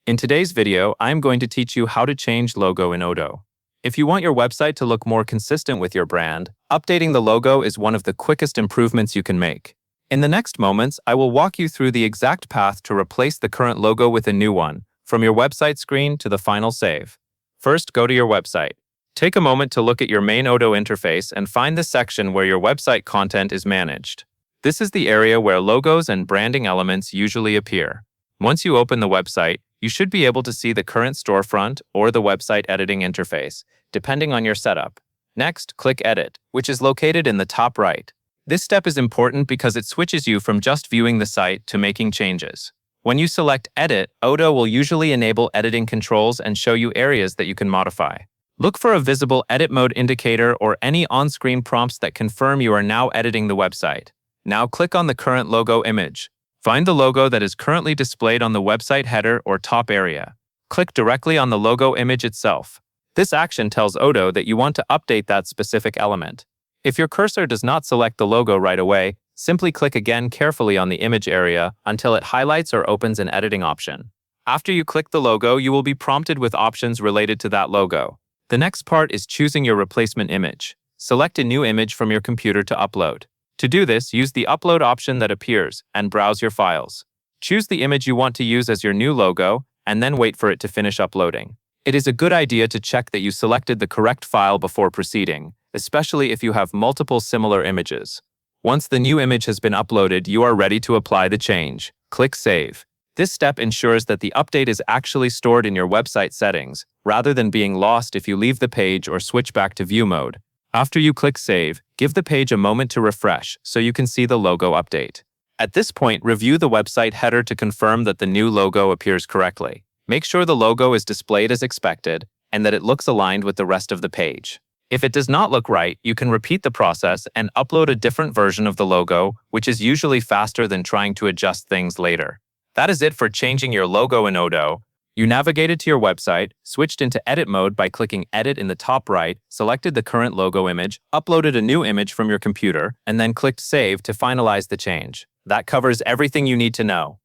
In today's video, I'm going to teach you how to change logo in Odoo. If you want your website to look more consistent with your brand, updating the logo is one of the quickest improvements you can make. In the next moments, I will walk you through the exact path to replace the current logo with a new one, from your website screen to the final save. First, go to your website. Take a moment to look at your main Odoo interface and find the section where your website content is managed. This is the area where logos and branding elements usually appear. Once you open the website, you should be able to see the current storefront or the website editing interface, depending on your setup. Next, click Edit, which is located in the top right. This step is important because it switches you from just viewing the site to making changes. When you select Edit, Odoo will usually enable editing controls and show you areas that you can modify. Look for a visible edit mode indicator or any on-screen prompts that confirm you are now editing the website. Now click on the current logo image. Find the logo that is currently displayed on the website header or top area. Click directly on the logo image itself. This action tells Odoo that you want to update that specific element. If your cursor does not select the logo right away, simply click again carefully on the image area until it highlights or opens an editing option. After you click the logo, you will be prompted with options related to that logo. The next part is choosing your replacement image. Select a new image from your computer to upload. To do this, use the Upload option that appears and browse your files. Choose the image you want to use as your new logo and then wait for it to finish uploading. It is a good idea to check that you selected the correct file before proceeding, especially if you have multiple similar images. Once the new image has been uploaded, you are ready to apply the change. Click Save. This step ensures that the update is actually stored in your website settings, rather than being lost if you leave the page or switch back to view mode. After you click Save, give the page a moment to refresh so you can see the logo update. At this point, review the website header to confirm that the new logo appears correctly. Make sure the logo is displayed as expected and that it looks aligned with the rest of the page. If it does not look right, you can repeat the process and upload a different version of the logo, which is usually faster than trying to adjust things later. That is it for changing your logo in Odoo. You navigated to your website, switched into edit mode by clicking Edit in the top right, selected the current logo image, uploaded a new image from your computer, and then clicked Save to finalize the change. That covers everything you need to know.